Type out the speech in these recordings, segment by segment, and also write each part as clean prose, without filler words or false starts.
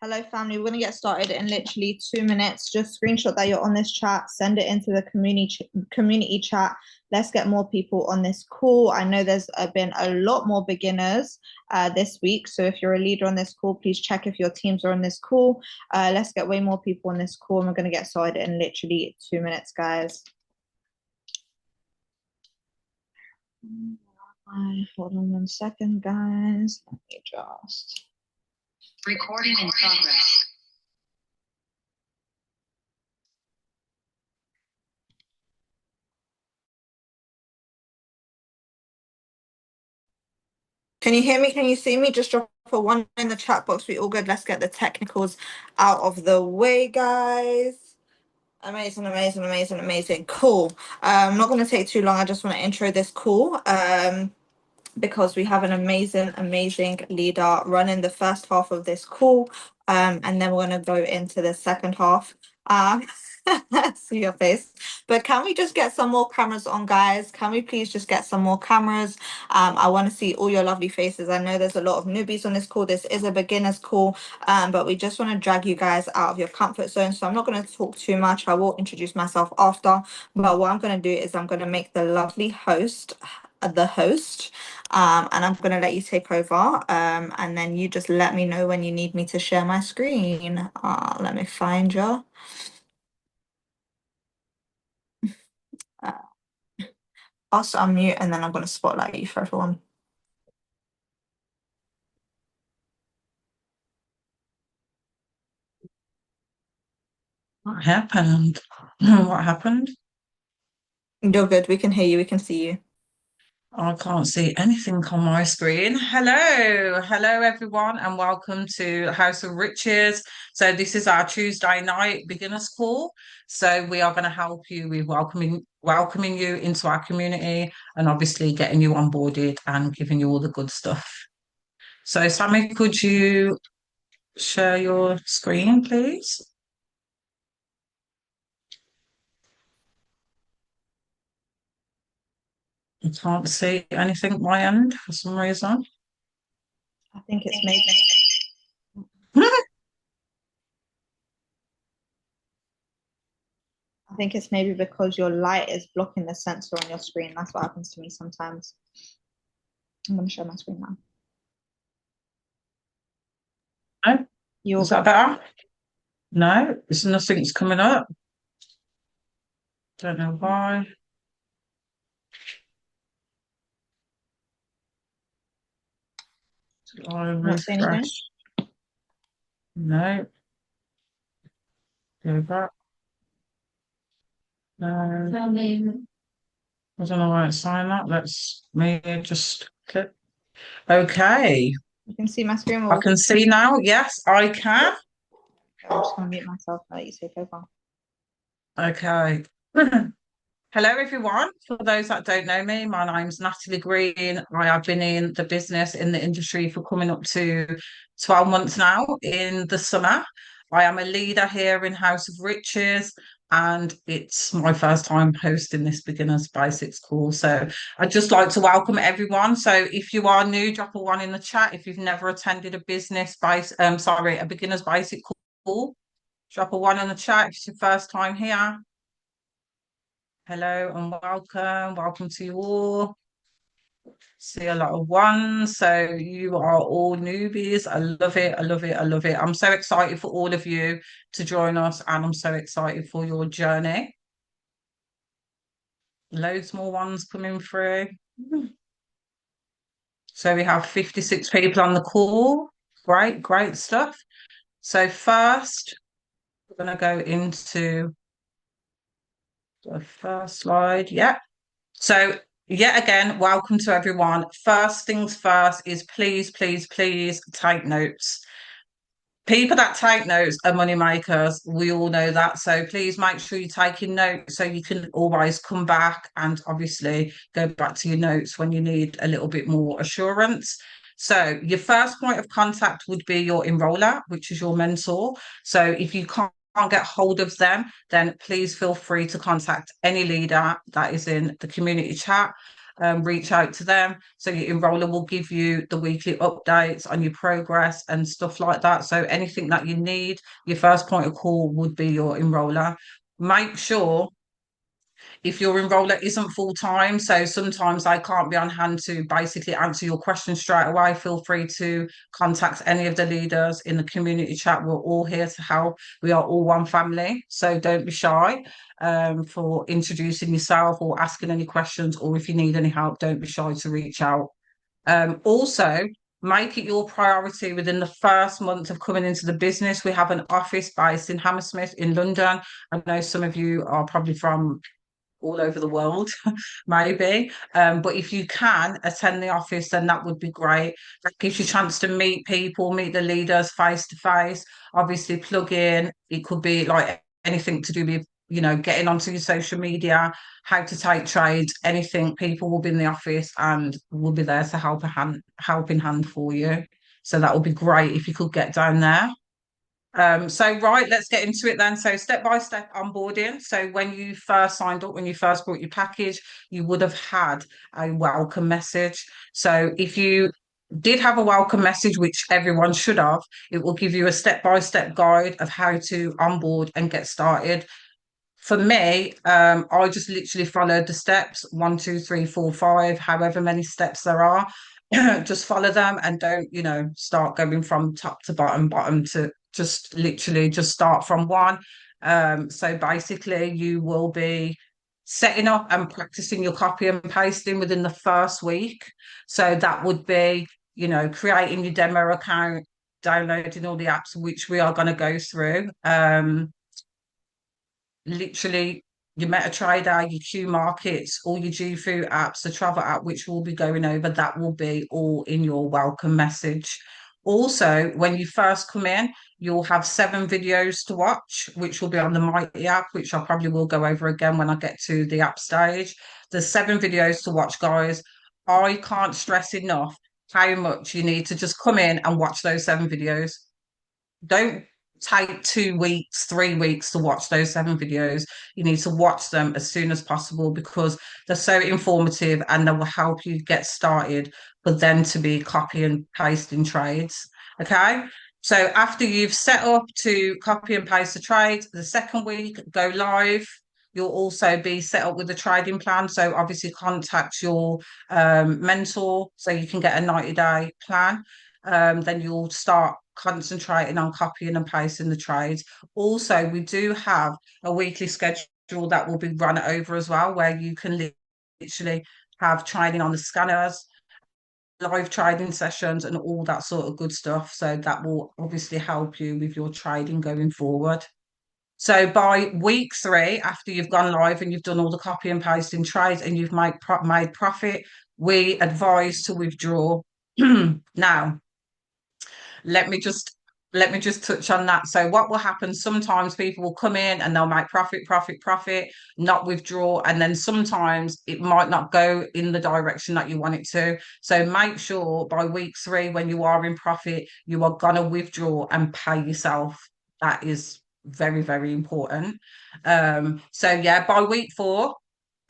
Hello, family. We're going to get started in literally 2 minutes. Just screenshot that you're on this chat, send it into the community chat. Let's get more people on this call. I know there's been a lot more beginners this week. So if you're a leader on this call, please check if your teams are on this call. Let's get way more people on this call, and we're going to get started in literally 2 minutes, guys. Hold on 1 second, guys. Let me just. Recording in progress. Can you hear me? Can you see me? Just drop a one in the chat box. We all good. Let's get the technicals out of the way, guys. Amazing, amazing, amazing, amazing. Cool. I'm not going to take too long. I just want to intro this call because we have an amazing leader running the first half of this call. And then we're going to go into the second half. See your face. But can we just get some more cameras on, guys? Can we please just get some more cameras? I want to see all your lovely faces. I know there's a lot of newbies on this call. This is a beginner's call, but we just want to drag you guys out of your comfort zone. So I'm not going to talk too much. I will introduce myself after. But what I'm going to do is I'm going to make the lovely host the host, and I'm going to let you take over, and then you just let me know when you need me to share my screen. Let me find you. Also unmute, and then I'm going to spotlight you for everyone. What happened? What happened? You're good. We can hear you. We can see you. I can't see anything on my screen. Hello everyone, and welcome to House of Riches. So this is our Tuesday night beginners call. So we are going to help you with welcoming you into our community, and obviously getting you onboarded and giving you all the good stuff. So Sammy, could you share your screen, please? I can't see anything at my end for some reason. I think it's maybe. I think it's maybe because your light is blocking the sensor on your screen. That's what happens to me sometimes. I'm going to show my screen now. No? Is that better? No, there's nothing's coming up. Don't know why. I refresh. No. Go back. No. I don't know why it's saying that. Let's me just click. Okay. You can see my screen. I can see now. Yes, I can. I'm just going to mute myself and let you take over. Okay. Hello, everyone. For those that don't know me, my name's Natalie Green. I have been in the business, in the industry for coming up to 12 months now in the summer. I am a leader here in House of Riches, and it's my first time hosting this Beginners Basics call. So I'd just like to welcome everyone. So if you are new, drop a one in the chat. If you've never attended a Beginners Basic call, drop a one in the chat if it's your first time here. Hello and welcome to you all. See a lot of ones, so you are all newbies. I love it. I'm so excited for all of you to join us, and I'm so excited for your journey. Loads more ones coming through. So we have 56 people on the call. Great stuff. So first, we're going to go into the first slide. Yeah. So yet again, welcome to everyone. First things first is please take notes. People that take notes are money makers. We all know that. So please make sure you're taking notes so you can always come back and obviously go back to your notes when you need a little bit more assurance. So your first point of contact would be your enroller, which is your mentor. So if you can't get hold of them, then please feel free to contact any leader that is in the community chat. reach out to them. So your enroller will give you the weekly updates on your progress and stuff like that. So anything that you need, your first point of call would be your enroller. Make sure if your enroller isn't full time, so sometimes I can't be on hand to basically answer your questions straight away, feel free to contact any of the leaders in the community chat. We're all here to help. We are all one family, so don't be shy for introducing yourself or asking any questions, or if you need any help, don't be shy to reach out. Also, make it your priority within the first month of coming into the business. We have an office based in Hammersmith in London. I know some of you are probably from all over the world, maybe. But if you can attend the office, then that would be great. That gives you a chance to meet people, meet the leaders face to face. Obviously, plug in. It could be like anything to do with, getting onto your social media, how to take trades, anything. People will be in the office and will be there to help in hand for you. So that would be great if you could get down there. So right, let's get into it then. So step by step onboarding. So when you first signed up, when you first bought your package, you would have had a welcome message. So if you did have a welcome message, which everyone should have, it will give you a step-by-step guide of how to onboard and get started. For me, I just literally followed the steps, 1, 2, 3, 4, 5, however many steps there are. Just follow them and don't, start going from top to bottom to just literally just start from one. So basically, you will be setting up and practicing your copy and pasting within the first week. So that would be, creating your demo account, downloading all the apps, which we are going to go through. Literally your MetaTrader, your Q Markets, all your GFU apps, the travel app, which we'll be going over, that will be all in your welcome message. Also, when you first come in, you'll have 7 videos to watch, which will be on the Mighty app, which I probably will go over again when I get to the app stage. There's 7 videos to watch, guys. I can't stress enough how much you need to just come in and watch those 7 videos. Don't take 2 weeks, 3 weeks to watch those 7 videos. You need to watch them as soon as possible because they're so informative and they will help you get started for them to be copy and pasting trades. Okay. So after you've set up to copy and paste the trades, the second week go live. You'll also be set up with a trading plan. So obviously contact your mentor so you can get a 90-day plan. Then you'll start concentrating on copying and pasting the trades. Also, we do have a weekly schedule that will be run over as well, where you can literally have training on the scanners, live trading sessions, and all that sort of good stuff. So that will obviously help you with your trading going forward. So by week 3, after you've gone live and you've done all the copy and pasting trades and you've made profit, we advise to withdraw. Now, let me just touch on that. So what will happen, sometimes people will come in and they'll make profit, not withdraw, and then sometimes it might not go in the direction that you want it to. So make sure by week 3, when you are in profit, you are going to withdraw and pay yourself. That is very, very important. So yeah, by week 4,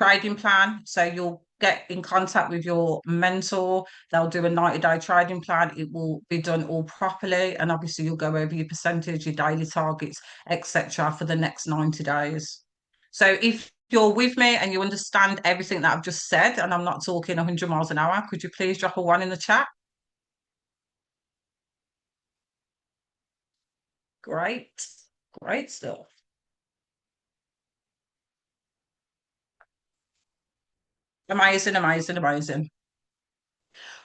trading plan. So you'll get in contact with your mentor. They'll do a 90-day trading plan. It will be done all properly. And obviously you'll go over your percentage, your daily targets, etc. for the next 90 days. So if you're with me and you understand everything that I've just said, and I'm not talking 100 miles an hour, could you please drop a 1 in the chat? Great. Great stuff. Amazing, amazing, amazing.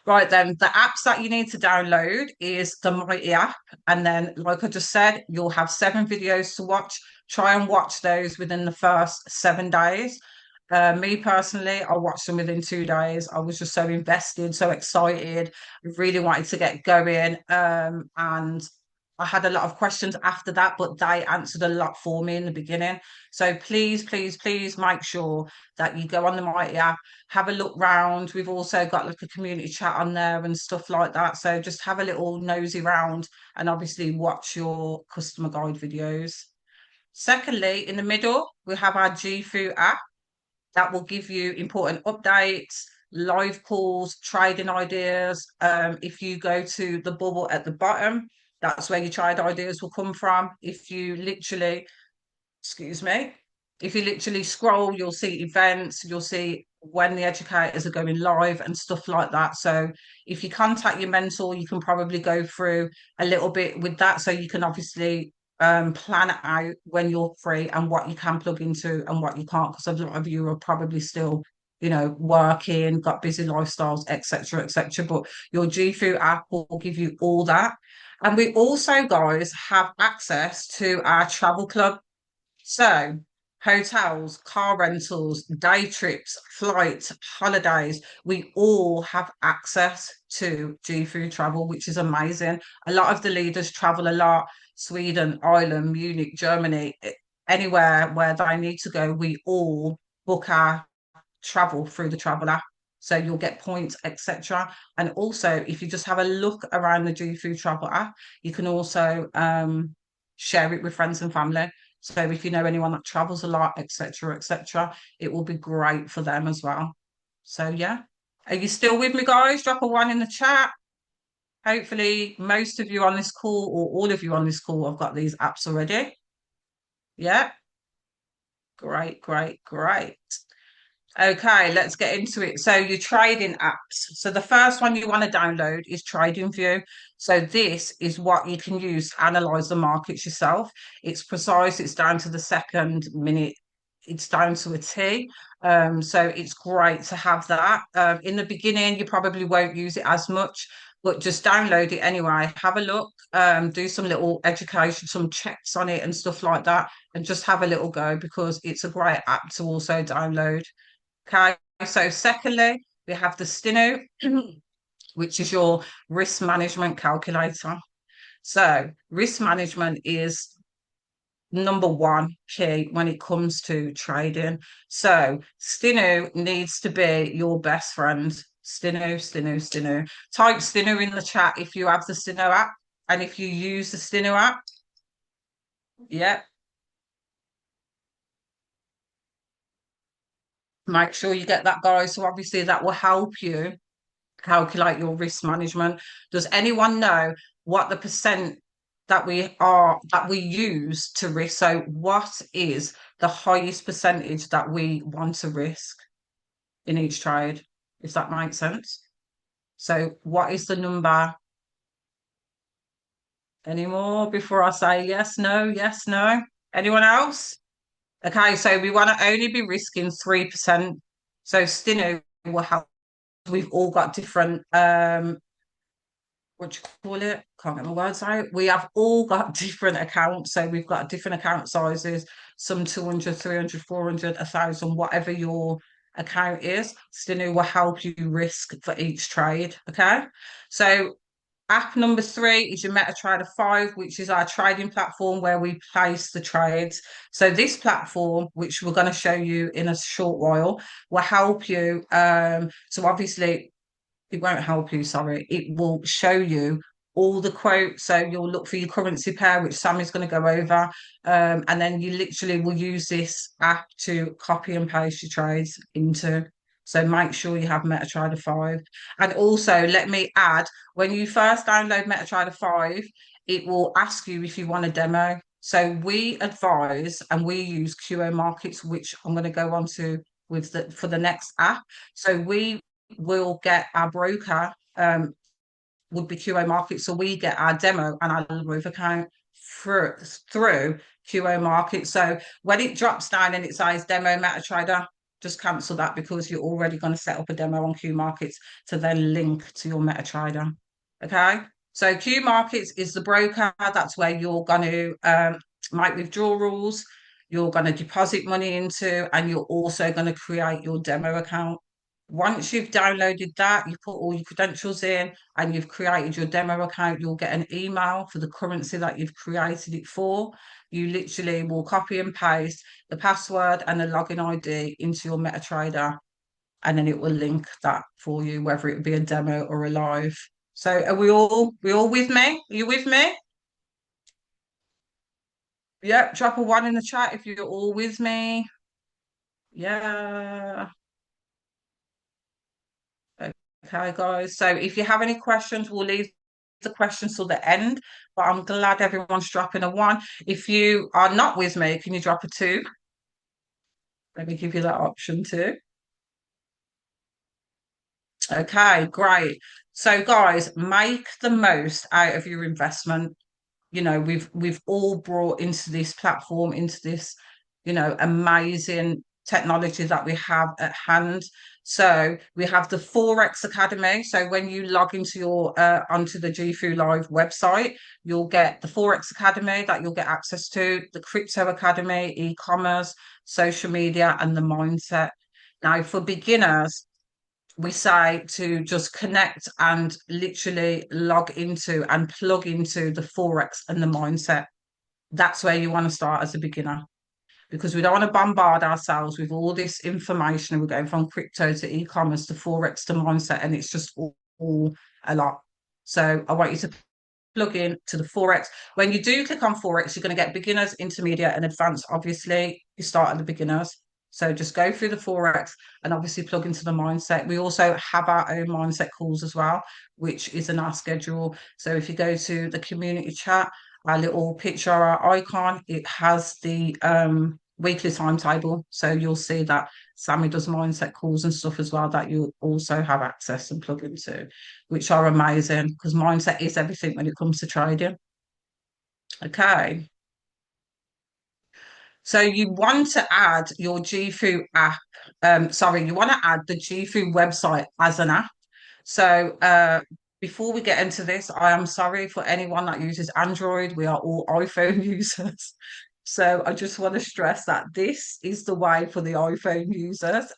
Right then, the apps that you need to download is the Mighty app. And then, like I just said, you'll have 7 videos to watch. Try and watch those within the first 7 days. Me personally, I watched them within 2 days. I was just so invested, so excited, really wanted to get going. And I had a lot of questions after that, but they answered a lot for me in the beginning. So please, please, please make sure that you go on the Mighty app, have a look round. We've also got like a community chat on there and stuff like that. So just have a little nosy round and obviously watch your customer guide videos. Secondly, in the middle, we have our GFU app that will give you important updates, live calls, trading ideas. If you go to the bubble at the bottom, that's where your trade ideas will come from. If you literally, excuse me, if you literally scroll, you'll see events, you'll see when the educators are going live and stuff like that. So if you contact your mentor, you can probably go through a little bit with that. So you can obviously plan out when you're free and what you can plug into and what you can't, because a lot of you are probably still, working, got busy lifestyles, etc., etc. But your GFU app will give you all that. And we also, guys, have access to our travel club. So, hotels, car rentals, day trips, flights, holidays, we all have access to G Food Travel, which is amazing. A lot of the leaders travel a lot, Sweden, Ireland, Munich, Germany, anywhere where they need to go, we all book our travel through the travel app. So you'll get points, etc. And also, if you just have a look around the G Food Travel app, you can also share it with friends and family. So if you know anyone that travels a lot, etc., etc., it will be great for them as well. So yeah, are you still with me, guys? Drop a one in the chat. Hopefully, most of you on this call or all of you on this call have got these apps already. Yeah, great, great, great. Okay, let's get into it. So your trading apps. So the first one you want to download is TradingView. So this is what you can use to analyze the markets yourself. It's precise, it's down to the second minute, it's down to a T. So it's great to have that. In the beginning, you probably won't use it as much, but just download it anyway. Have a look, do some little education, some checks on it and stuff like that, and just have a little go because it's a great app to also download. Okay, so secondly, we have the Stino, which is your risk management calculator. So, risk management is number one key when it comes to trading. So, Stino needs to be your best friend. Stino, Stino, Stino. Type Stino in the chat if you have the Stino app and if you use the Stino app. Yeah, make sure you get that, guys. So, obviously, that will help you calculate your risk management. Does anyone know what the percent that we use to risk? So what is the highest percentage that we want to risk in each trade, if that makes sense? So what is the number anymore before I say yes, no, yes, no? Anyone else? Okay, so we want to only be risking 3%. So Stino will help. We've all got different what do you call it? Can't get my words out. We have all got different accounts. So we've got different account sizes, some 200, 300, 400, 1,000, whatever your account is. Stinu will help you risk for each trade. Okay. So app number 3 is your MetaTrader 5, which is our trading platform where we place the trades. So this platform, which we're going to show you in a short while, will help you. So obviously it won't help you, sorry. It will show you all the quotes. So you'll look for your currency pair, which Sam is going to go over. And then you literally will use this app to copy and paste your trades into. So make sure you have MetaTrader 5. And also, let me add, when you first download MetaTrader 5, it will ask you if you want a demo. So we advise and we use QO Markets, which I'm going to go on to for the next app. So we will get our broker would be QO Market. So we get our demo and our Roof account through QO Market. So when it drops down and it says demo MetaTrader, just cancel that because you're already going to set up a demo on Q Markets to then link to your MetaTrader. Okay. So Q Markets is the broker. That's where you're going to make withdrawals. You're going to deposit money into, and you're also going to create your demo account. Once you've downloaded that, you put all your credentials in and you've created your demo account, you'll get an email for the currency that you've created it for. You literally will copy and paste the password and the login ID into your MetaTrader, and then it will link that for you, whether it be a demo or a live. So are we all with me? Are you with me? Yep, drop a one in the chat if you're all with me. Yeah. Okay, guys. So if you have any questions, we'll leave the questions till the end. But I'm glad everyone's dropping a one. If you are not with me, can you drop a two? Let me give you that option too. Okay, great. So guys, make the most out of your investment. You know, we've all brought into this platform, into this, amazing technology that we have at hand. So we have the Forex Academy. So when you log into your onto the GFU Live website, you'll get the Forex Academy that you'll get access to, the Crypto Academy, e-commerce, social media, and the mindset. Now, for beginners, we say to just connect and literally log into and plug into the Forex and the mindset. That's where you want to start as a beginner, because we don't want to bombard ourselves with all this information. We're going from crypto to e-commerce to Forex to mindset, and it's just all a lot. So I want you to plug in to the Forex. When you do click on Forex, you're going to get beginners, intermediate, and advanced. Obviously, you start at the beginners. So just go through the Forex and obviously plug into the mindset. We also have our own mindset calls as well, which is in our schedule. So if you go to the community chat, our little picture, our icon, it has the weekly timetable. So you'll see that Sammy does mindset calls and stuff as well that you also have access and plug into, which are amazing because mindset is everything when it comes to trading. Okay. So you want to add your GFU app. Sorry, you want to add the GFU website as an app. So before we get into this, I am sorry for anyone that uses Android. We are all iPhone users. So I just want to stress that this is the way for the iPhone users.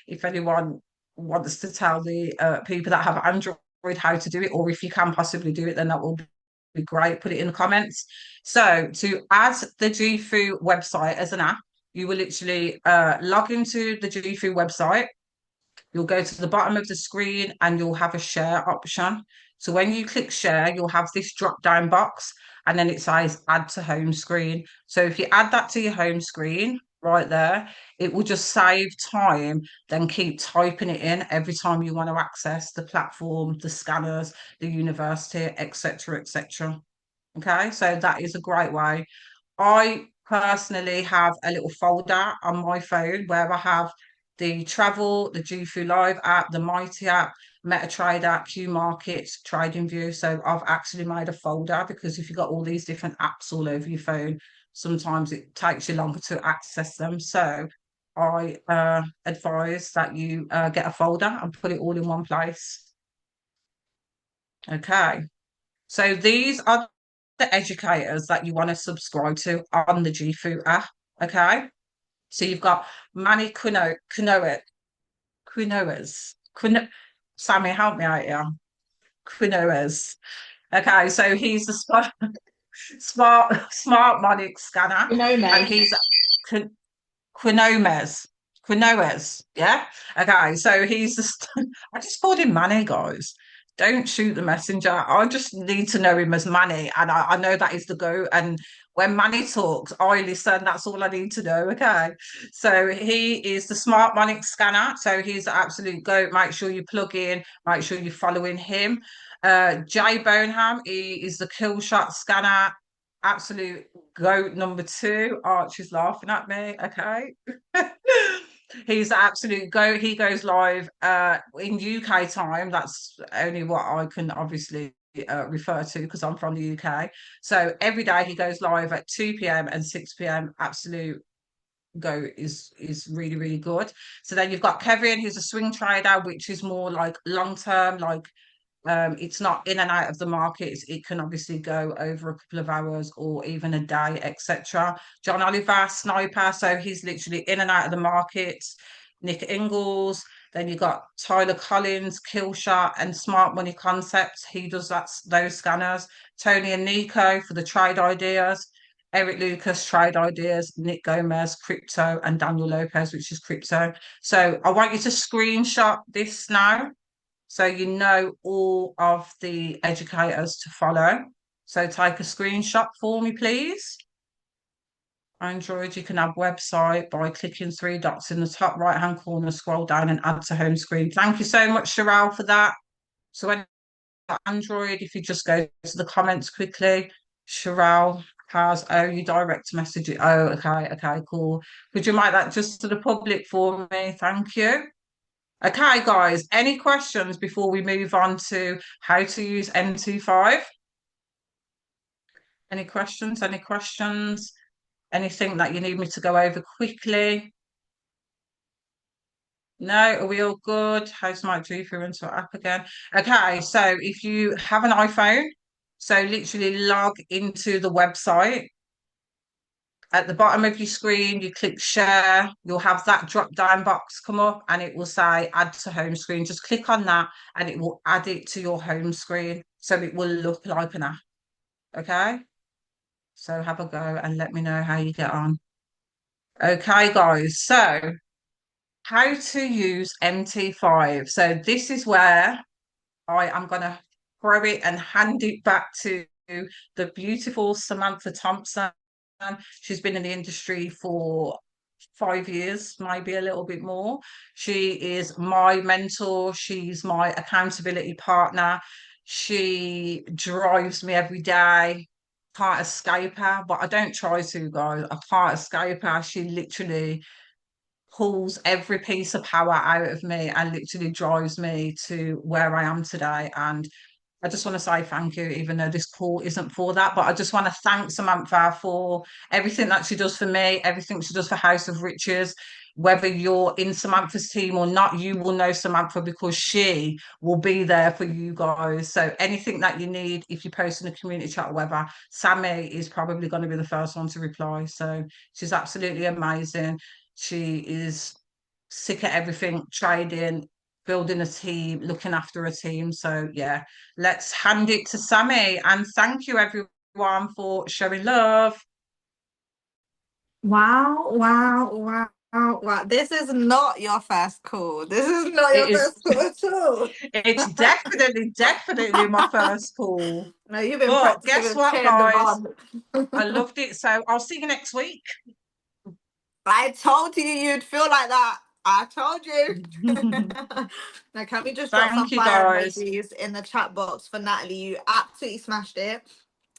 If anyone wants to tell the people that have Android how to do it, or if you can possibly do it, then that will be great. Put it in the comments. So to add the GFU website as an app, you will literally log into the GFU website. You'll go to the bottom of the screen and you'll have a share option. So when you click share, you'll have this drop down box and then it says add to home screen. So if you add that to your home screen right there, it will just save time, then keep typing it in every time you want to access the platform, the scanners, the university, etc., etc. Okay, so that is a great way. I personally have a little folder on my phone where I have the travel, the GFU Live app, the Mighty app, MetaTrader, Q Markets, TradingView. So I've actually made a folder because if you've got all these different apps all over your phone, sometimes it takes you longer to access them. So I advise that you get a folder and put it all in one place. Okay. So these are the educators that you want to subscribe to on the GFU app. Okay. So you've got Manny Quinoas. Sammy, help me out here. Quinoas. Okay, so he's the smart money scanner, You know, and Meg. he's Quinomes. Quinoes, yeah? Okay, so he's the I just called him Manny, guys. Don't shoot the messenger. I just need to know him as Manny, and I know that is the go. And when Manny talks, I listen. That's all I need to know. Okay, so he is the smart money scanner. So he's the absolute go. Make sure you plug in. Make sure you're following him. Jay Boneham, he is the kill shot scanner. Absolute goat number two. Archie's laughing at me. Okay. He's the absolute go. He goes live in UK time. That's only what I can obviously refer to because I'm from the UK. So every day he goes live at 2 p.m. and 6 p.m. Absolute go is really, really good. So then you've got Kevin, who's a swing trader, which is more like long term, like it's not in and out of the markets. It can obviously go over a couple of hours or even a day, etc. John Oliver, sniper, so he's literally in and out of the markets. Nick Ingalls. Then you got Tyler Collins, Killshot, and Smart Money Concepts. He does those scanners. Tony and Nico for the trade ideas. Eric Lucas, trade ideas. Nick Gomez, crypto, and Daniel Lopez, which is crypto. So I want you to screenshot this now so you know all of the educators to follow. So take a screenshot for me, please. Android, you can add website by clicking three dots in the top right hand corner, scroll down and add to home screen. Thank you so much, Sherelle, for that. So when Android, if you just go to the comments quickly, Sherelle has, oh, you direct message it. Oh, okay, cool. Could you make that just to the public for me? Thank you. Okay, guys, any questions before we move on to how to use MT5? Any questions? Any questions? Anything that you need me to go over quickly? No, are we all good? How's my G through into our app again? Okay, so if you have an iPhone, so literally log into the website. At the bottom of your screen, you click share, you'll have that drop down box come up and it will say add to home screen. Just click on that and it will add it to your home screen. So it will look like an app. Okay, so have a go and let me know how you get on. Okay, guys, so how to use MT5. So this is where I am going to throw it and hand it back to the beautiful Samantha Thompson. She's been in the industry for 5 years, maybe a little bit more. She is my mentor. She's my accountability partner. She drives me every day. Can't escape her, but I don't try to, guys. I can't escape her. She literally pulls every piece of power out of me and literally drives me to where I am today. And I just want to say thank you, even though this call isn't for that. But I just want to thank Samantha for everything that she does for me, everything she does for House of Riches. Whether you're in Samantha's team or not, you will know Samantha because she will be there for you guys. So anything that you need, if you post in a community chat or whatever, Sammy is probably going to be the first one to reply. So she's absolutely amazing. She is sick at everything, trading, building a team, looking after a team. So yeah, let's hand it to Sammy. And thank you everyone for showing love. Wow, wow, wow, wow. This is not your first call. This is not It your is first call at all. it's definitely my first call. No, you've been But practicing guess with what, Che and guys? Devon. I loved it. So I'll see you next week. I told you you'd feel like that. I told you. Now, can we just drop some Thank you fire guys. emojis in the chat box for Natalie? You absolutely smashed it.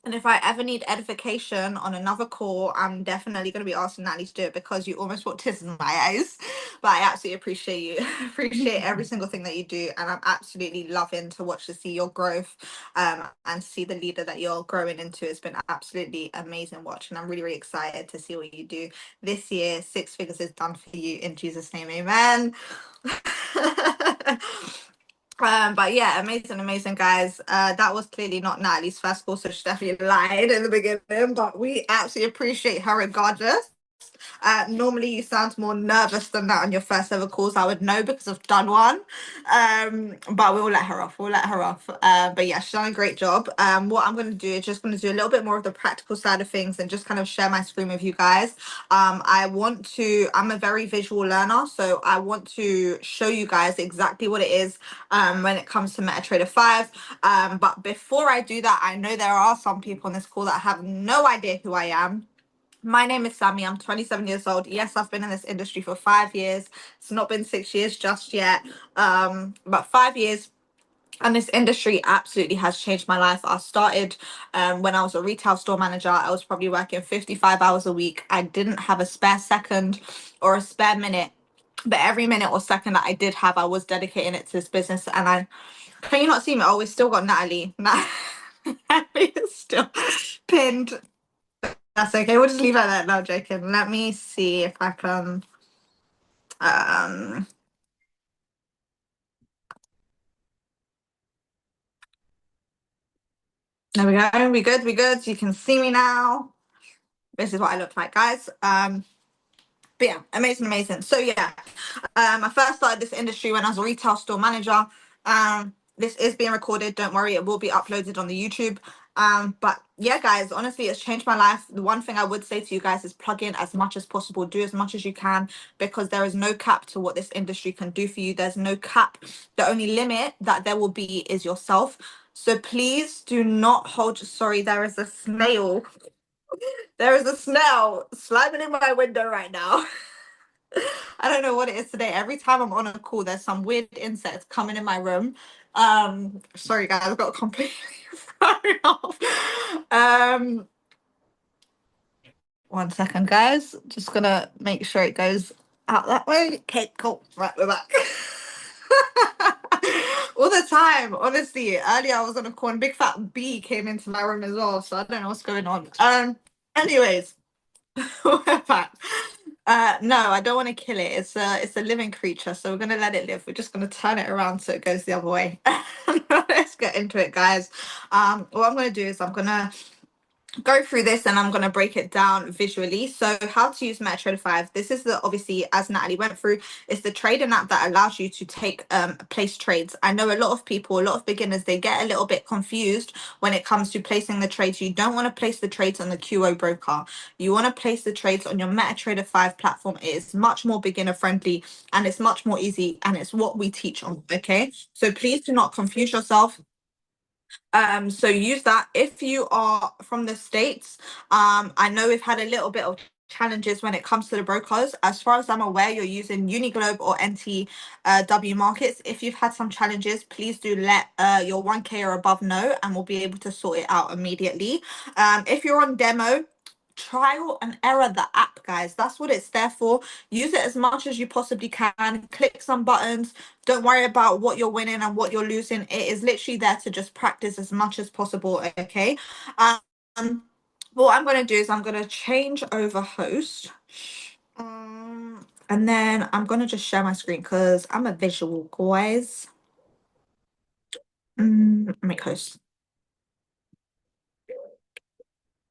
And if I ever need edification on another call, I'm definitely going to be asking Natalie to do it because you almost brought tears in my eyes. But I absolutely appreciate you. Appreciate every single thing that you do. And I'm absolutely loving to watch to see your growth and see the leader that you're growing into. It's been absolutely amazing watching. I'm really, really excited to see what you do this year. Six figures is done for you in Jesus' name. Amen. But yeah, amazing, guys. That was clearly not Natalie's first call, so she definitely lied in the beginning, but we absolutely appreciate her regardless. Normally you sound more nervous than that on your first ever calls. I would know because I've done one. But we'll let her off. We'll let her off. But yeah, she's done a great job. What I'm going to do is just going to do a little bit more of the practical side of things and just kind of share my screen with you guys. I'm a very visual learner, so I want to show you guys exactly what it is when it comes to MetaTrader 5. But before I do that, I know there are some people on this call that have no idea who I am. My name is Sammy. I'm 27 years old. Yes, I've been in this industry for 5 years. It's not been 6 years just yet, but 5 years. And this industry absolutely has changed my life. I started when I was a retail store manager. I was probably working 55 hours a week. I didn't have a spare second or a spare minute. But every minute or second that I did have, I was dedicating it to this business. And can you not see me? Oh, we still got Natalie. Natalie is still pinned. That's okay. We'll just leave it at that. No, joking. Let me see if I can. Um, there we go. We good. We good. You can see me now. This is what I look like, guys. But yeah, amazing. So yeah, I first started this industry when I was a retail store manager. This is being recorded. Don't worry, it will be uploaded on the YouTube. But yeah, guys, honestly, it's changed my life. The one thing I would say to you guys is plug in as much as possible. Do as much as you can because there is no cap to what this industry can do for you. There's no cap. The only limit that there will be is yourself. So please do not hold. Sorry, there is a snail There is a snail slamming in my window right now. I don't know what it is today. Every time I'm on a call, there's some weird insects coming in my room. Sorry guys, I got completely thrown off. One second, guys. Just gonna make sure it goes out that way. Okay, cool. Right, we're back. All the time, honestly. Earlier I was on a call and big fat bee came into my room as well, so I don't know what's going on. Anyways, we're back. No, I don't want to kill it. It's a living creature, so we're gonna let it live. We're just gonna turn it around so it goes the other way. Let's get into it, guys. What I'm gonna do is I'm gonna go through this and I'm going to break it down visually. So how to use MetaTrader 5. This is the, obviously, as Natalie went through, it's the trading app that allows you to take place trades. I know a lot of people, a lot of beginners, they get a little bit confused when it comes to placing the trades. You don't want to place the trades on the QO broker. You want to place the trades on your MetaTrader 5 platform. It is much more beginner friendly and it's much more easy, and it's what we teach on. Okay, so please do not confuse yourself. So use that if you are from the States. I know we've had a little bit of challenges when it comes to the brokers. As far as I'm aware, you're using Uniglobe or NTW markets. If you've had some challenges, please do let your 1K or above know, and we'll be able to sort it out immediately. If you're on demo, trial and error the app, guys. That's what it's there for. Use it as much as you possibly can. Click some buttons. Don't worry about what you're winning and what you're losing. It is literally there to just practice as much as possible. Okay. um what I'm going to do is I'm going to change over host, and then I'm going to just share my screen because I'm a visual, guys. Make host.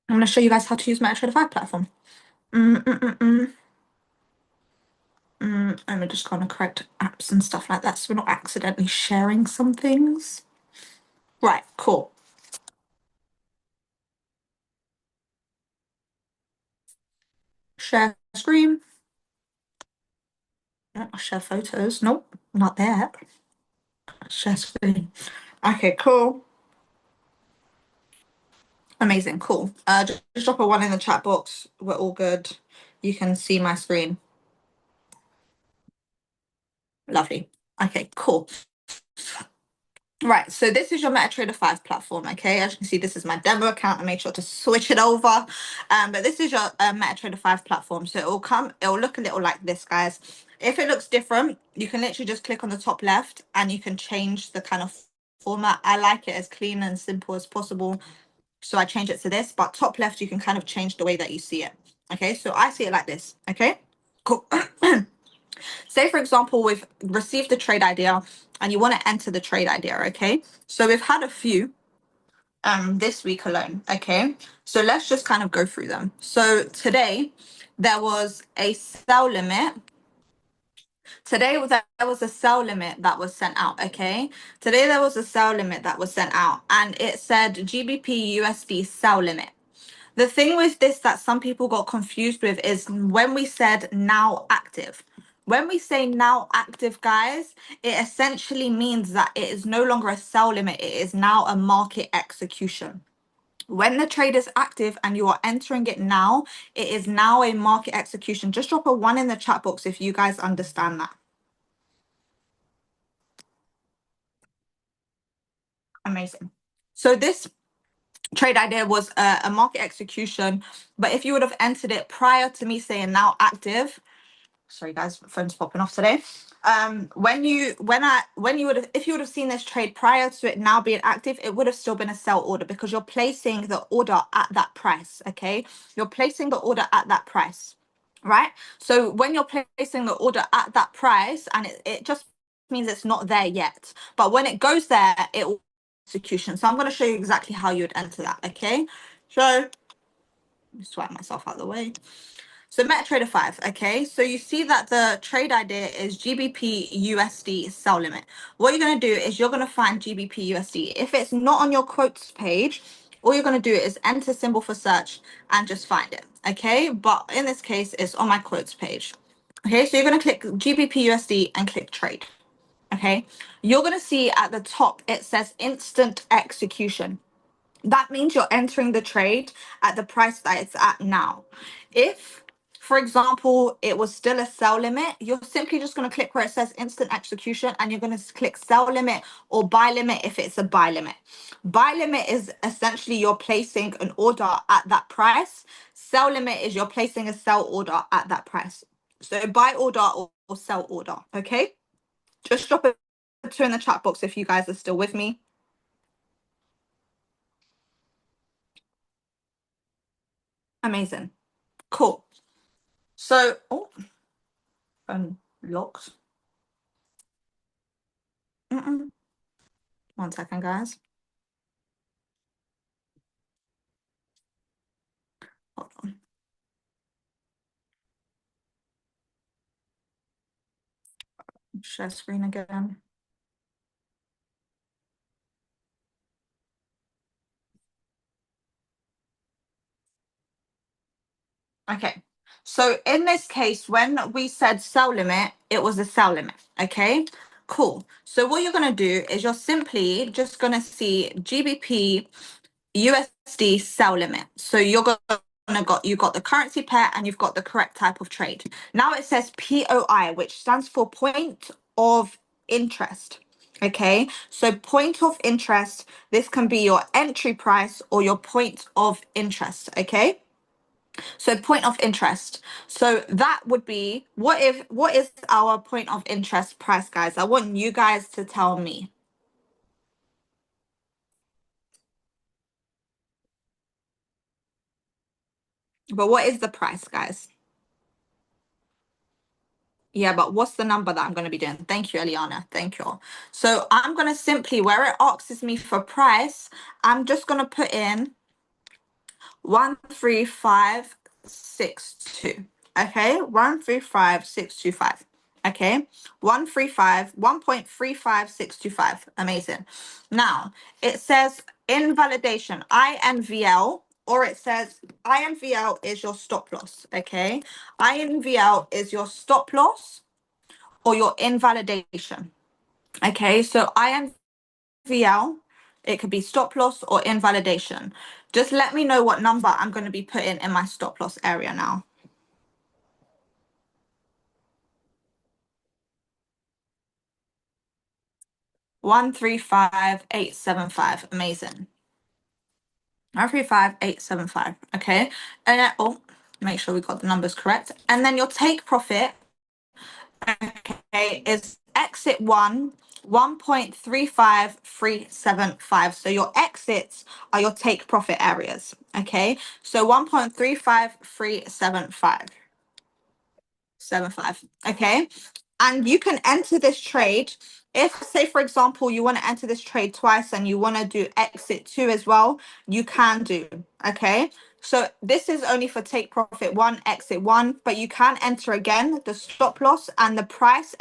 I'm going to show you guys how to use MetaTrader 5 platform. And we're just going to correct apps and stuff like that so we're not accidentally sharing some things. Right, cool. Share screen. Share photos. Nope, not there. Share screen. Okay, cool. Amazing, cool. Just drop a 1 in the chat box. We're all good. You can see my screen. Lovely. Okay, cool. Right, so this is your MetaTrader 5 platform, okay? As you can see, this is my demo account. I made sure to switch it over. But this is your MetaTrader 5 platform. So it will look a little like this, guys. If it looks different, you can literally just click on the top left and you can change the kind of format. I like it as clean and simple as possible, so I change it to this. But top left, you can kind of change the way that you see it. Okay, so I see it like this, okay? Cool. Say, for example, we've received the trade idea and you want to enter the trade idea, okay? So we've had a few this week alone, okay? So let's just kind of go through them. So today there was a sell limit. Today there was a sell limit that was sent out, okay? Today there was a sell limit that was sent out and it said GBP USD sell limit. The thing with this that some people got confused with is when we said now active. When we say now active, guys, it essentially means that it is no longer a sell limit. It is now a market execution. When the trade is active and you are entering it now, it is now a market execution. Just drop a 1 in the chat box if you guys understand that. Amazing. So this trade idea was a market execution, but if you would have entered it prior to me saying now active, sorry guys, phone's popping off today. When you would have, if you would have seen this trade prior to it now being active, it would have still been a sell order because you're placing the order at that price. Okay, you're placing the order at that price, right? So when you're placing the order at that price, and it just means it's not there yet, but when it goes there, it will execution. So I'm going to show you exactly how you would enter that. Okay, so let me swipe myself out of the way. So MetaTrader 5, okay? So you see that the trade idea is GBP USD sell limit. What you're going to do is you're going to find GBP USD. If it's not on your quotes page, all you're going to do is enter symbol for search and just find it, okay? But in this case, it's on my quotes page. Okay, so you're going to click GBP USD and click trade, okay? You're going to see at the top, it says instant execution. that means you're entering the trade at the price that it's at now. If, for example, it was still a sell limit, you're simply just going to click where it says instant execution and you're going to click sell limit or buy limit if it's a buy limit. Buy limit is essentially you're placing an order at that price. Sell limit is you're placing a sell order at that price. So buy order or sell order, okay? Just drop a 2 in the chat box if you guys are still with me. Amazing. Cool. So, oh, locked. 1 second, guys. Hold on. Share screen again. Okay. So in this case, when we said sell limit, it was a sell limit. Okay. Cool. So what you're gonna do is you're simply just gonna see GBP USD sell limit. So you're gonna you got the currency pair and you've got the correct type of trade. Now it says POI, which stands for point of interest. Okay, so point of interest, this can be your entry price or your point of interest. Okay, so point of interest. So that would be what is our point of interest price, guys? I want you guys to tell me. But what is the price, guys? Yeah, but what's the number that I'm going to be doing? Thank you, Eliana. Thank you. So I'm going to simply, where it asks me for price, I'm just going to put in 135,622. Okay, 135,625. Okay, 1.35625. Amazing. Now it says invalidation, INVL, or it says INVL is your stop loss. Okay, INVL is your stop loss or your invalidation. Okay, so INVL, it could be stop loss or invalidation. Just let me know what number I'm going to be putting in my stop loss area now. 135,875. Amazing. 135,875. Okay, and then, oh, make sure we got the numbers correct. And then your take profit, okay, is exit 1.35375. So your exits are your take profit areas. Okay, so 1.35375. 75. Okay. And you can enter this trade. If, say, for example, you want to enter this trade twice and you want to do exit 2 as well, you can do. Okay. So this is only for take profit 1, exit 1, but you can enter again. The stop loss and the price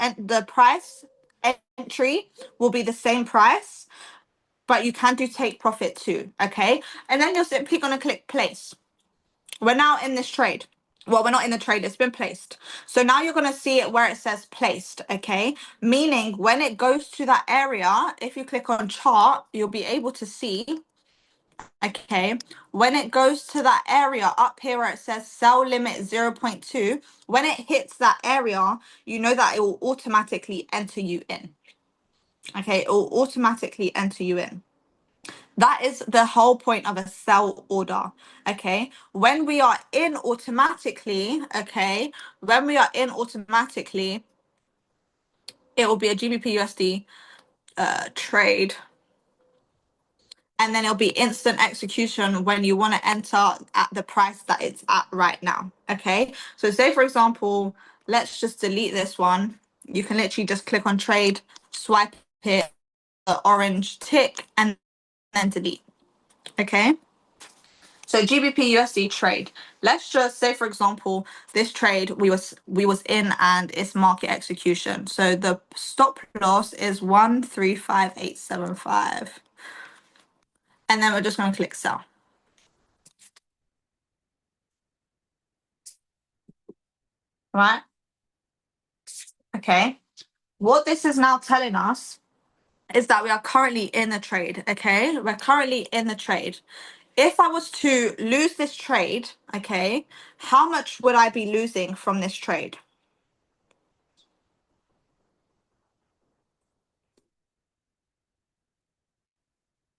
entry will be the same price, but you can do take profit 2. Okay. And then you're simply going to click place. We're now in this trade. Well, we're not in the trade, it's been placed. So now you're going to see it where it says placed, okay? Meaning when it goes to that area, if you click on chart, you'll be able to see, okay, when it goes to that area up here where it says sell limit 0.2, when it hits that area, you know that it will automatically enter you in. Okay, it will automatically enter you in. That is the whole point of a sell order. Okay. When we are in automatically, okay, when we are in automatically, it will be a GBP USD trade. And then it'll be instant execution when you want to enter at the price that it's at right now. Okay. So say, for example, let's just delete this one. You can literally just click on trade, swipe it, the orange tick, and then delete. Okay. So GBP USD trade. Let's just say, for example, this trade we was in and it's market execution. So the stop loss is 135,875. And then we're just going to click sell. Right? Okay. What this is now telling us is that we are currently in the trade, okay? We're currently in the trade. If I was to lose this trade, okay, how much would I be losing from this trade?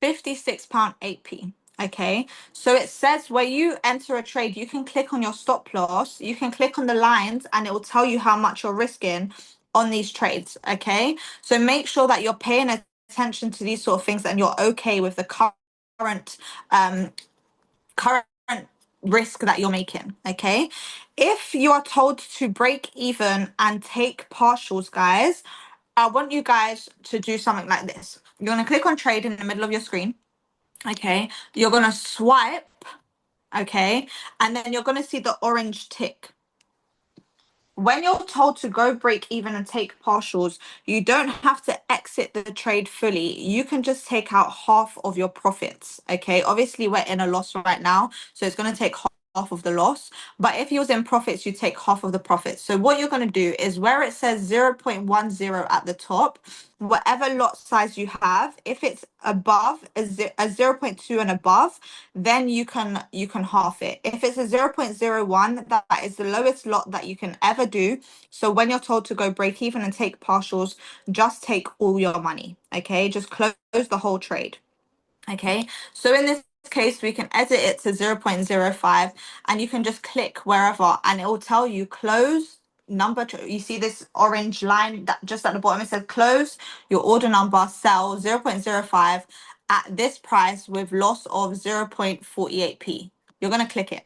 £56.8p. Okay, so it says where you enter a trade, you can click on your stop loss, you can click on the lines, and it will tell you how much you're risking on these trades. Okay, so make sure that you're paying attention to these sort of things and you're okay with the current current risk that you're making. Okay, if you are told to break even and take partials, guys, I want you guys to do something like this. You're going to click on trade in the middle of your screen. Okay, you're going to swipe. Okay, and then you're going to see the orange tick. When you're told to go break even and take partials, you don't have to exit the trade fully. You can just take out half of your profits. Okay, obviously we're in a loss right now, so it's going to take half of the loss. But if you was in profits, you take half of the profits. So what you're going to do is where it says 0.10 at the top, whatever lot size you have, if it's above a 0.2 and above, then you can half it. If it's a 0.01, that is the lowest lot that you can ever do. So when you're told to go break even and take partials, just take all your money. Okay, just close the whole trade. Okay, so in this case we can edit it to 0.05 and you can just click wherever and it will tell you close number. You see this orange line that just at the bottom, it says close your order number, sell 0.05 at this price with loss of 0.48p. You're going to click it.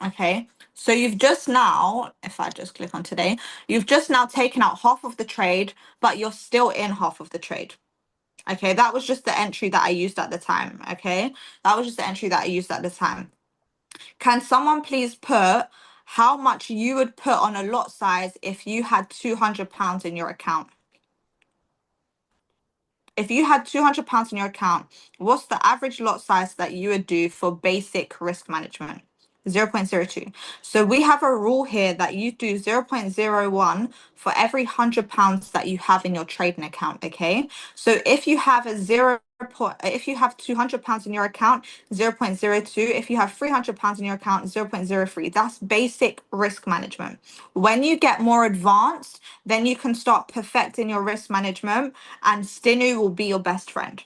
Okay, so you've just now, if I just click on today, you've just now taken out half of the trade, but you're still in half of the trade. Okay, that was just the entry that I used at the time. Okay, that was just the entry that I used at the time. Can someone please put how much you would put on a lot size if you had £200 in your account? If you had £200 in your account, what's the average lot size that you would do for basic risk management? 0.02. So we have a rule here that you do 0.01 for every £100 that you have in your trading account. Okay, so if you have if you have £200 in your account, 0.02. If you have £300 in your account, 0.03. That's basic risk management. When you get more advanced, then you can start perfecting your risk management and Stinu will be your best friend.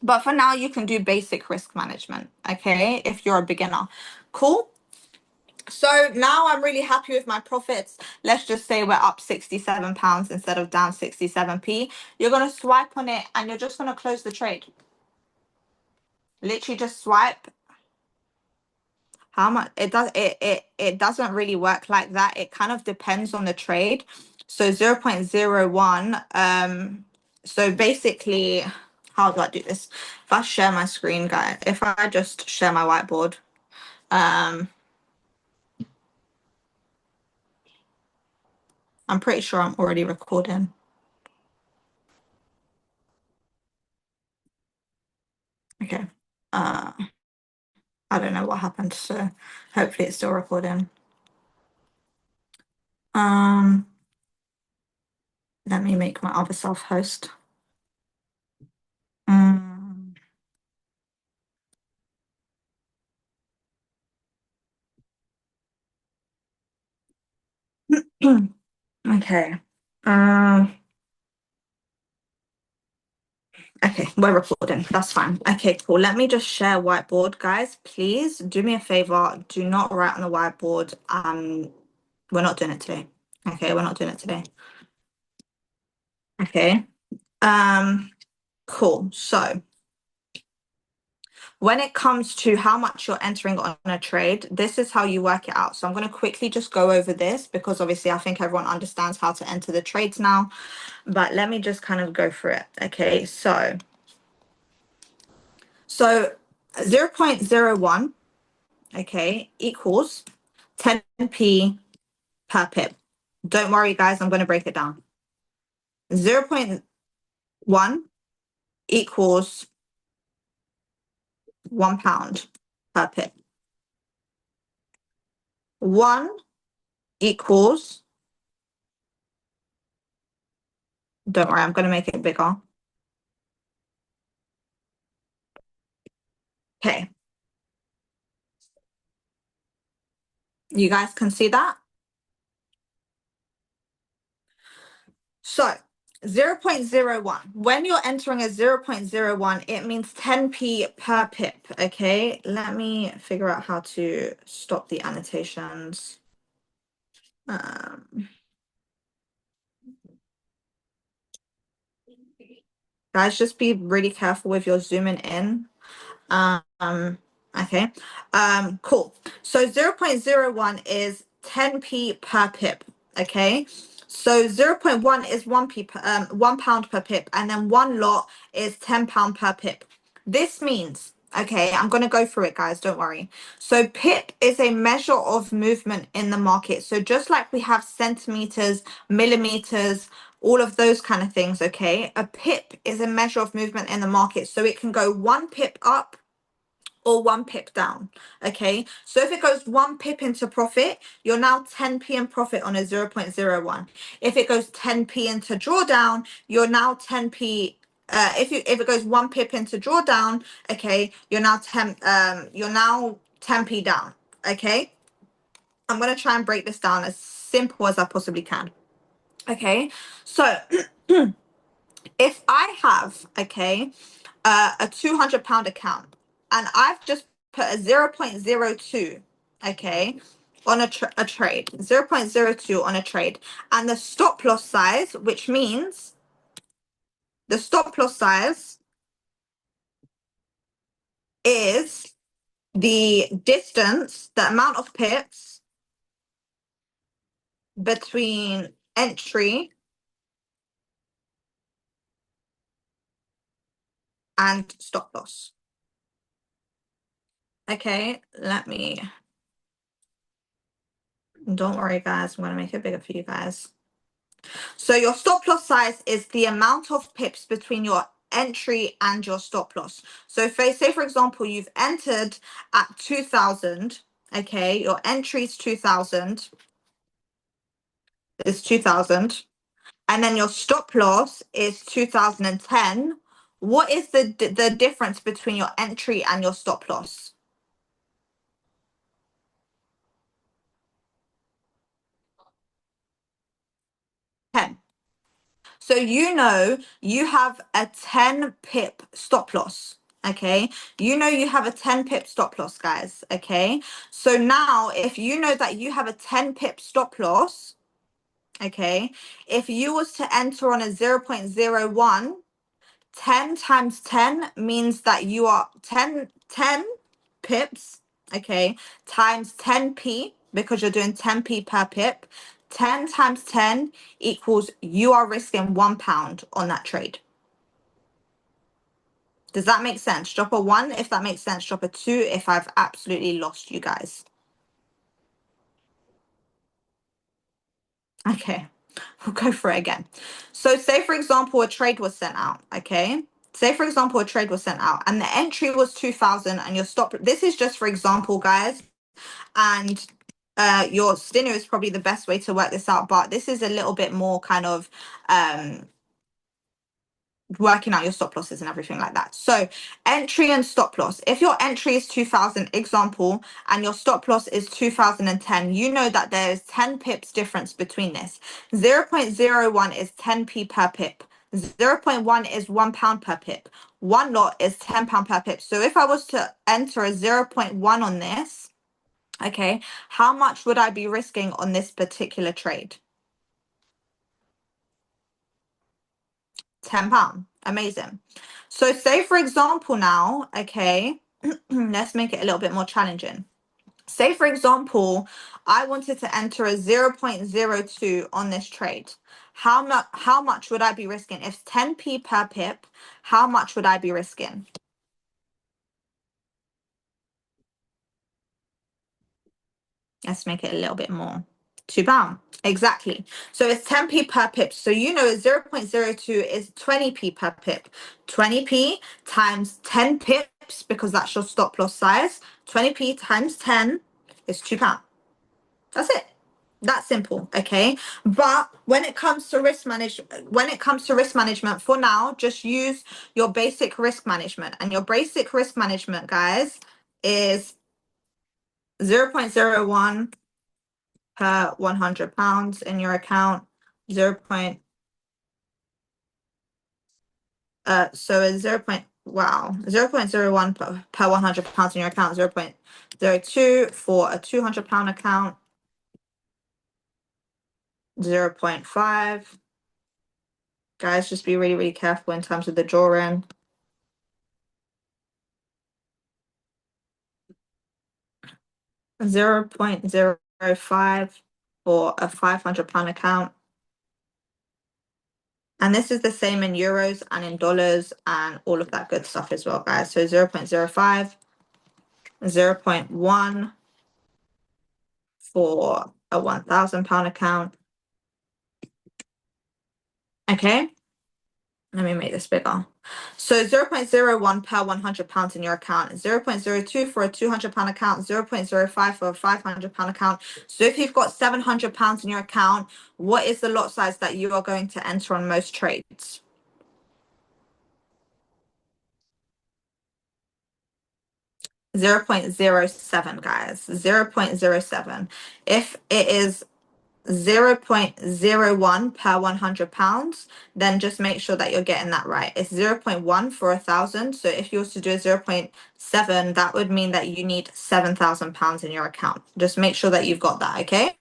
But for now, you can do basic risk management, okay, if you're a beginner. Cool. So now I'm really happy with my profits. Let's just say we're up £67 instead of down 67p. You're going to swipe on it and you're just going to close the trade. Literally just swipe. How much it doesn't really work like that. It kind of depends on the trade. So 0.01, so basically, how do I do this? If I share my screen, guys, if I just share my whiteboard, I'm pretty sure I'm already recording. Okay. I don't know what happened, so hopefully it's still recording. Let me make my other self host. Okay. Okay, we're recording. That's fine. Okay, cool. Let me just share whiteboard, guys. Please do me a favor. Do not write on the whiteboard. We're not doing it today. Okay, we're not doing it today. Okay. Cool. So when it comes to how much you're entering on a trade, this is how you work it out. So I'm going to quickly just go over this because obviously I think everyone understands how to enter the trades now. But let me just kind of go through it. Okay, so 0.01, okay, equals 10p per pip. Don't worry, guys, I'm going to break it down. 0.1 equals £1 per pip. 1 equals Don't worry, I'm going to make it bigger. Okay. You guys can see that? So 0.01. When you're entering a 0.01, it means 10p per pip. Okay, let me figure out how to stop the annotations. Guys, just be really careful with your zooming in. Okay. Cool. So 0.01 is 10p per pip. Okay. So 0.1 is 1p per, 1 pound per pip, and then one lot is £10 per pip. This means, okay, I'm gonna go through it, guys, don't worry. So pip is a measure of movement in the market. So just like we have centimeters, millimeters, all of those kind of things, okay? A pip is a measure of movement in the market. So it can go 1 pip up or 1 pip down. Okay, so if it goes 1 pip into profit, you're now 10p in profit on a 0.01. If it goes 10p into drawdown, you're now 10p. If it goes 1 pip into drawdown, okay, you're now 10p down. Okay, I'm gonna try and break this down as simple as I possibly can. Okay, so if I have, okay, a £200 account and I've just put a 0.02, okay, on a trade, 0.02 on a trade, and the stop loss size, which means the stop loss size is the distance, the amount of pips between entry and stop loss. Okay, don't worry, guys, I'm going to make it bigger for you guys. So your stop loss size is the amount of pips between your entry and your stop loss. So if I say, for example, you've entered at 2000, okay, your entry is 2000, and then your stop loss is 2010. What is the difference between your entry and your stop loss? 10. So you know you have a 10 pip stop loss. Okay, you know you have a 10 pip stop loss, guys. Okay, so now if you know that you have a 10 pip stop loss, okay, if you was to enter on a 0.01, 10 times 10 means that you are 10 pips, okay, times 10p, because you're doing 10p per pip. 10 times 10 equals you are risking £1 on that trade. Does that make sense? Drop a 1 if that makes sense. Drop a 2 if I've absolutely lost you guys. Okay, we'll go for it again. So say, for example, a trade was sent out, okay? Say, for example, a trade was sent out and the entry was 2000 and your stop. This is just for example, guys. And your Steno is probably the best way to work this out, but this is a little bit more kind of working out your stop losses and everything like that. So entry and stop loss. If your entry is 2000, example, and your stop loss is 2010, you know that there's 10 pips difference between this. 0.01 is 10p per pip. 0.1 is £1 per pip. One lot is £10 per pip. So if I was to enter a 0.1 on this, okay, how much would I be risking on this particular trade? £10. Amazing. So say, for example, now, okay, let's make it a little bit more challenging. Say, for example, I wanted to enter a 0.02 on this trade. How much would I be risking? If 10p per pip, how much would I be risking? Let's make it a little bit more. £2. Exactly. So it's 10p per pip. So you know 0.02 is 20p per pip. 20p times 10 pips, because that's your stop loss size. 20p times 10 is £2. That's it. That simple, okay? But when it comes to risk management, for now, just use your basic risk management. And your basic risk management, guys, is 0.01 per 100 pounds in your account. 0. So it's 0.01 per 100 pounds in your account. 0.02 for a 200 pound account. 0.5. Guys, just be really, really careful in terms of the drawing. 0.05 for a 500 pound account. And this is the same in euros and in dollars and all of that good stuff as well, guys. So 0.05, 0.1 for a 1,000 pound account. Okay, let me make this bigger. So 0.01 per 100 pounds in your account, 0.02 for a 200 pound account, 0.05 for a 500 pound account. So if you've got 700 pounds in your account, what is the lot size that you are going to enter on most trades? 0.07, guys. 0.07. If it is 0.01 per 100 pounds, then just make sure that you're getting that right. It's 0.1 for 1,000. So if you was to do a 0.7, that would mean that you need 7,000 pounds in your account. Just make sure that you've got that, okay?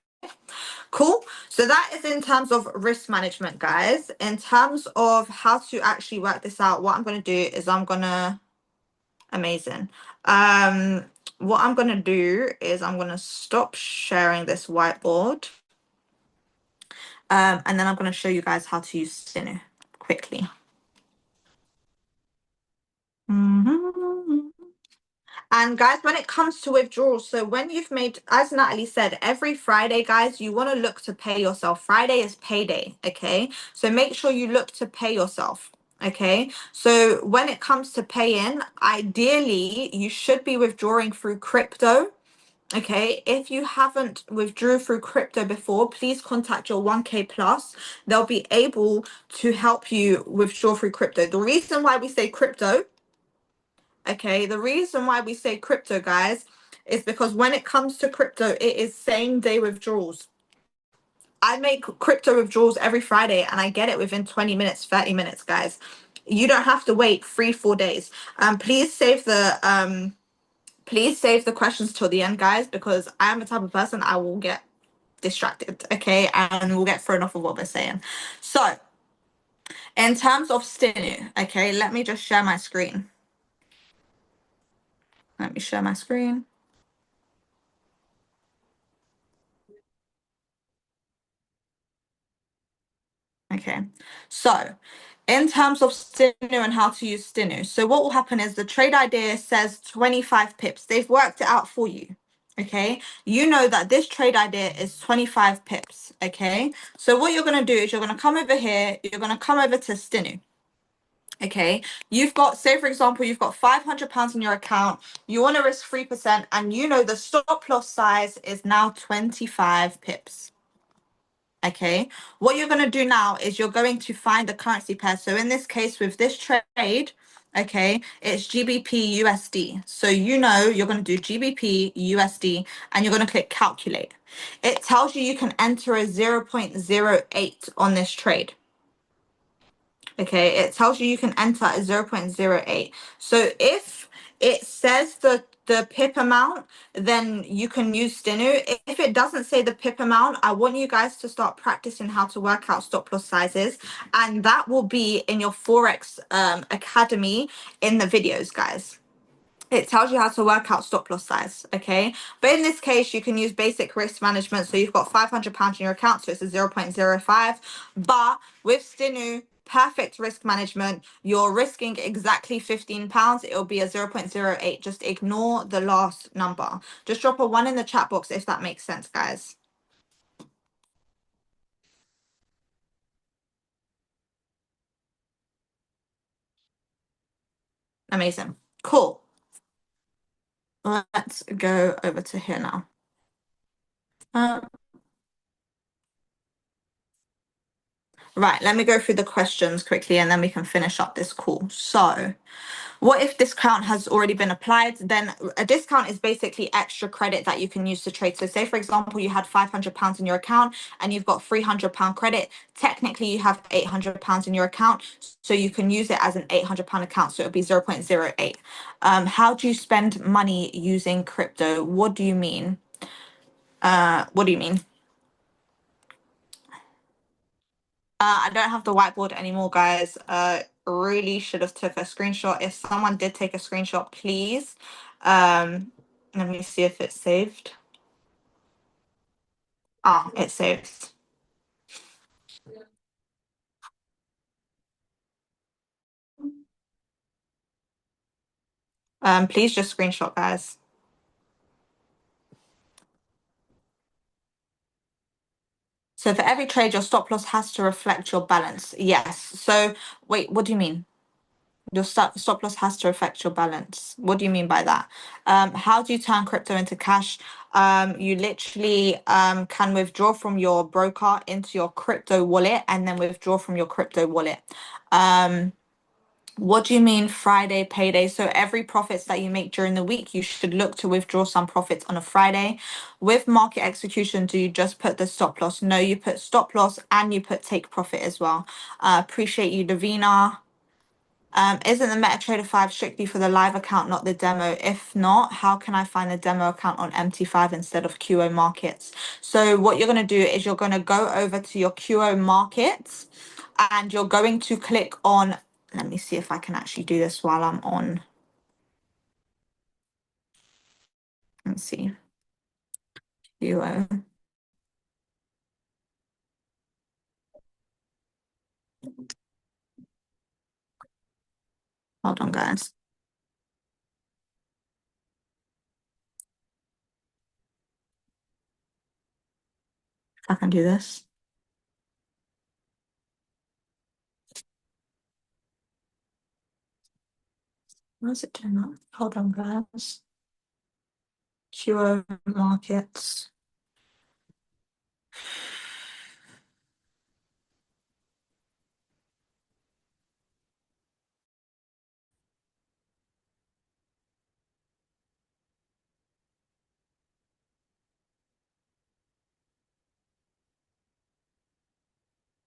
Cool. So that is in terms of risk management, guys. In terms of how to actually work this out, what I'm going to do is amazing. What I'm going to do is I'm going to stop sharing this whiteboard. And then I'm going to show you guys how to use Stinu quickly. And guys, when it comes to withdrawals, so when you've made, as Natalie said, every Friday, guys, you want to look to pay yourself. Friday is payday, okay? So make sure you look to pay yourself, okay? So when it comes to paying, ideally, you should be withdrawing through crypto. Okay, if you haven't withdrew through crypto before, please contact your 1K Plus. They'll be able to help you withdraw through crypto. The reason why we say crypto, okay, the reason why we say crypto, guys, is because when it comes to crypto, it is same day withdrawals. I make crypto withdrawals every Friday and I get it within 20 minutes, 30 minutes, guys. You don't have to wait 3-4 days. Please save the questions till the end, guys, because I am the type of person I will get distracted, okay, and we'll get thrown off of what we're saying. So in terms of Stinu, okay, let me just share my screen. Let me share my screen. Okay, so in terms of Stinu and how to use Stinu, so what will happen is the trade idea says 25 pips. They've worked it out for you. Okay, you know that this trade idea is 25 pips. Okay, so what you're going to do is you're going to come over here, you're going to come over to Stinu. Okay, you've got, say for example, you've got 500 pounds in your account, you want to risk 3%, and you know the stop loss size is now 25 pips. Okay, what you're going to do now is you're going to find the currency pair. So in this case, with this trade, okay, it's GBP USD. So you know you're going to do GBP USD and you're going to click calculate. It tells you can enter a 0.08 on this trade. Okay, it tells you can enter a 0.08. So if it says the pip amount, then you can use Stinu. If it doesn't say the pip amount, I want you guys to start practicing how to work out stop loss sizes, and that will be in your Forex Academy in the videos, guys. It tells you how to work out stop loss size, okay? But in this case, you can use basic risk management. So you've got 500 pounds in your account, so it's a 0.05. But with Stinu, perfect risk management, you're risking exactly 15 pounds. It'll be a 0.08. Just ignore the last number. Just drop a 1 in the chat box if that makes sense, guys. Amazing. Cool. Let's go over to here now. Right, let me go through the questions quickly and then we can finish up this call. So, what if discount has already been applied? Then a discount is basically extra credit that you can use to trade. So, say for example, you had £500 in your account and you've got £300 credit. Technically, you have £800 in your account, so you can use it as an £800 account. So it'll be 0.08. How do you spend money using crypto? What do you mean? What do you mean? I don't have the whiteboard anymore, guys. Really should have took a screenshot. If someone did take a screenshot, please. Um, Let me see if it's saved. Ah, it's saved. Please just screenshot, guys. So for every trade, your stop loss has to reflect your balance. Yes. So wait, what do you mean? Your stop loss has to affect your balance. What do you mean by that? How do you turn crypto into cash? You literally can withdraw from your broker into your crypto wallet and then withdraw from your crypto wallet. What do you mean Friday payday? So every profits that you make during the week, you should look to withdraw some profits on a Friday. With market execution, do you just put the stop loss? No, you put stop loss and you put take profit as well. Appreciate you, Davina. Isn't the MetaTrader 5 strictly for the live account, not the demo? If not, how can I find the demo account on MT5 instead of QO Markets? So what you're going to do is you're going to go over to your QO Markets and you're going to click on, let me see if I can actually do this while I'm on. Let's see. QO. Hold on, guys. If I can do this. Why is it doing that? Hold on, guys. QO Markets.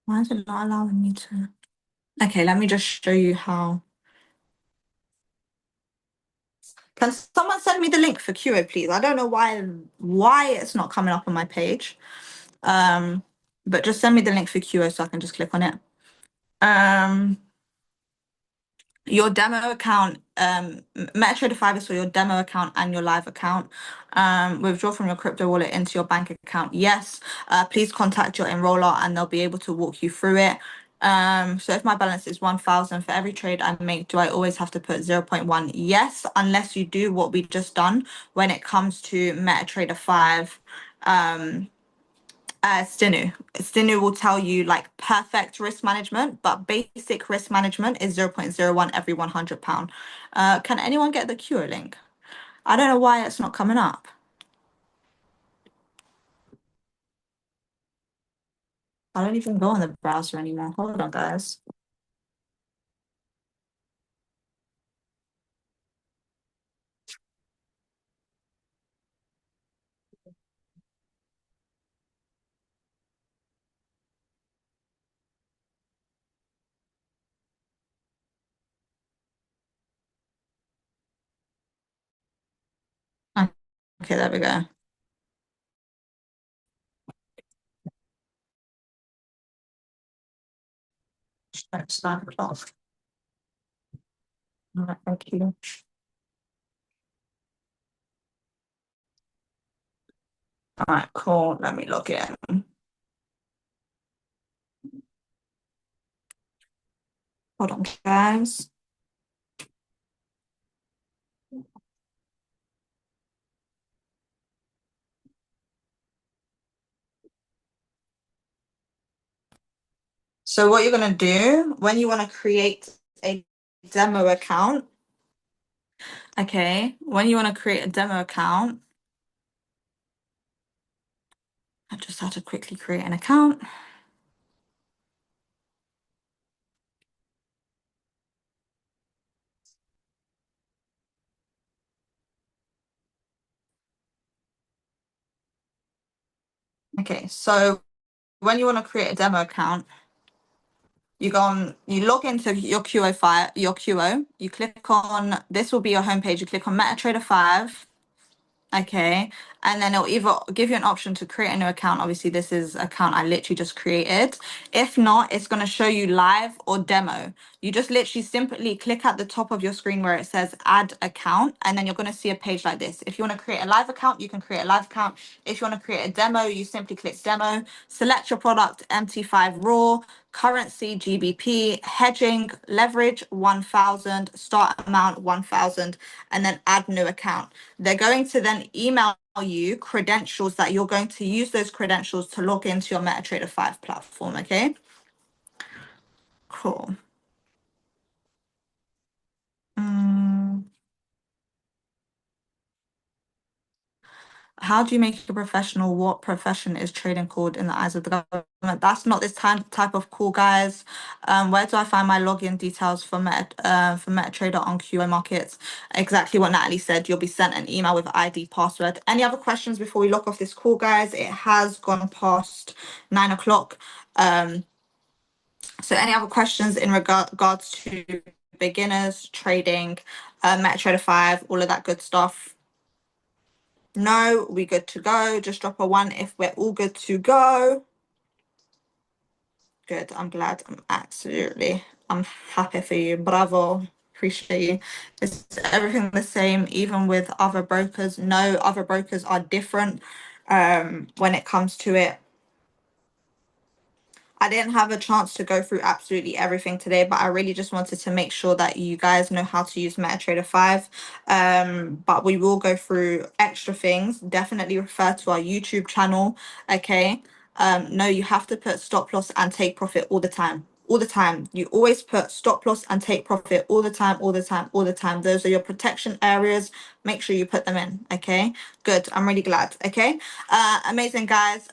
Why is it not allowing me to? Okay, let me just show you how. Can someone send me the link for QO, please? I don't know why it's not coming up on my page. But just send me the link for QO so I can just click on it. Your demo account, MetaTrader 5 is for your demo account and your live account. Withdraw from your crypto wallet into your bank account. Yes. Please contact your enroller and they'll be able to walk you through it. So if my balance is 1,000 for every trade I make, do I always have to put 0.1? Yes, unless you do what we just done when it comes to MetaTrader 5. Stinu. Stinu will tell you like perfect risk management, but basic risk management is 0.01 every £100. Can anyone get the QO link? I don't know why it's not coming up. I don't even go on the browser anymore. Hold on, guys. Okay, there we go. It's 9 o'clock. All right, thank you. All right, cool. Let me log in. Hold on, guys. So what you're gonna do when you want to create a demo account, okay, when you want to create a demo account, I just had to quickly create an account. Okay, so when you want to create a demo account, you go on, you log into your QO file, your QO, you click on, this will be your homepage, you click on MetaTrader 5. Okay, and then it'll either give you an option to create a new account. Obviously, this is account I literally just created. If not, it's going to show you live or demo. You just literally simply click at the top of your screen where it says add account, and then you're going to see a page like this. If you want to create a live account, you can create a live account. If you want to create a demo, you simply click demo, select your product, MT5 raw, currency GBP, hedging, leverage 1000, start amount 1000, and then add new account. They're going to then email you credentials that you're going to use those credentials to log into your MetaTrader 5 platform. Okay, cool. How do you make a professional? What profession is trading called in the eyes of the government? That's not this type of call, guys. Where do I find my login details for MetaTrader on QA markets? Exactly what Natalie said. You'll be sent an email with ID password. Any other questions before we lock off this call, guys? It has gone past 9 o'clock. So any other questions in regards to beginners trading, MetaTrader 5, all of that good stuff? No, we good to go. Just drop a 1 if we're all good to go. Good. I'm glad. I'm happy for you. Bravo. Appreciate you. Is everything the same, even with other brokers? No, other brokers are different when it comes to it. I didn't have a chance to go through absolutely everything today, but I really just wanted to make sure that you guys know how to use MetaTrader 5. But we will go through extra things. Definitely refer to our YouTube channel. Okay. No, you have to put stop loss and take profit all the time. All the time. You always put stop loss and take profit all the time, all the time, all the time. Those are your protection areas. Make sure you put them in. Okay. Good. I'm really glad. Okay. Amazing, guys.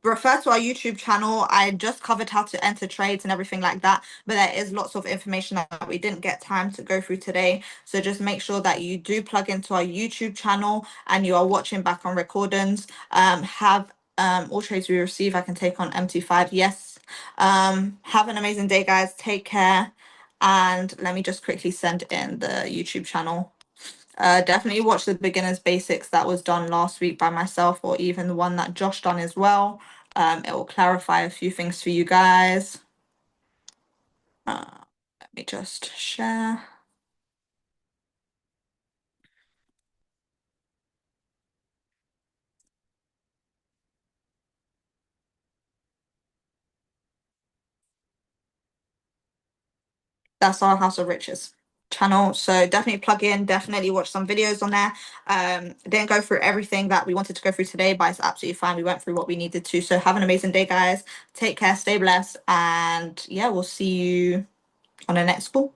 Refer to our YouTube channel. I just covered how to enter trades and everything like that, but there is lots of information that we didn't get time to go through today. So just make sure that you do plug into our YouTube channel and you are watching back on recordings. Have all trades we receive, I can take on MT5. Yes. Have an amazing day, guys. Take care. And let me just quickly send in the YouTube channel. Definitely watch the beginners basics that was done last week by myself, or even the one that Josh done as well. It will clarify a few things for you guys. Let me just share. That's our House of Riches channel, so definitely plug in, definitely watch some videos on there. Didn't go through everything that we wanted to go through today, but it's absolutely fine. We went through what we needed to. So have an amazing day, guys. Take care, stay blessed, and yeah, we'll see you on the next call.